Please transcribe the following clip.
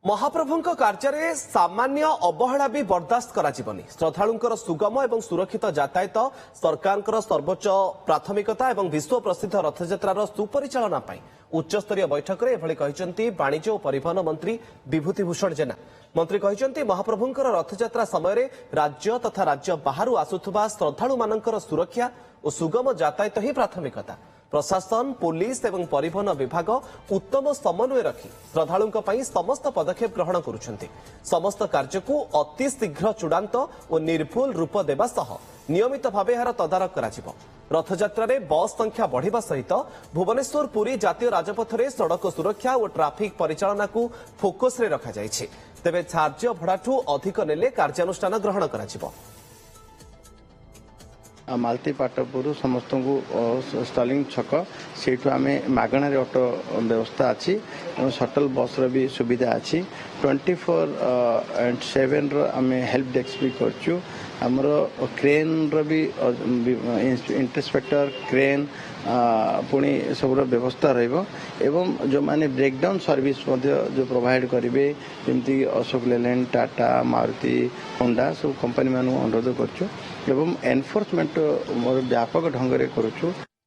महाप्रभुଙ୍କ कार्य सामान्य अवहेला भी बर्दास्त करा श्रद्धालुंकर सुगम और सुरक्षित यातायात सरकार सर्वोच्च प्राथमिकता और विश्व प्रसिद्ध रथयात्रार सुपरिचालना उच्चस्तरीय बैठक में वाणिज्य और परिवहन मंत्री विभूतिभूषण जेना मंत्री कहते महाप्रभुंकर रथयात्रा समय राज्य तथा राज्य बाहर आसुवा श्रद्धालु मानकर सुरक्षा और सुगम यातायात ही प्राथमिकता। प्रशासन पुलिस एवं परिवहन विभाग उत्तम समन्वय रखी श्रद्धालुंक समस्त पदक्षेप ग्रहण करुछन्ति। समस्त कार्य को अति शीघ्र चूड़ांत और निर्भुल रूप देवा सह नियमित भाव यार तदारख कराजिबो। रथयात्रा रे बस संख्या बढ़िबा सहित भुवनेश्वर पुरी जातीय राजपथ रे सड़क सुरक्षा और ट्राफिक परिचालना को फोकस रे रखा जायछि। तेबे धार्य भड़ाठू अधिक नेले कार्यानुष्ठान ग्रहण कराजिबो। मालती पाटपुर समस्त को स्टॉलिंग छक से आम मागणार ऑटो व्यवस्था अच्छी शटल बस भी सुविधा अच्छी 24/7 आम हेल्प डेस्क भी करचु। आमर क्रेन भी इंटरस्पेक्टर क्रेन पुणी सब व्यवस्था एवं जो माने ब्रेकडाउन सर्विस जो प्रोवाइड करेंगे जमी अशोक लेलैंड टाटा मारुति होंडा सब कंपनी मान अनुरोध करुँ एवं एनफोर्समेंट व्यापक ढंग से करुँ।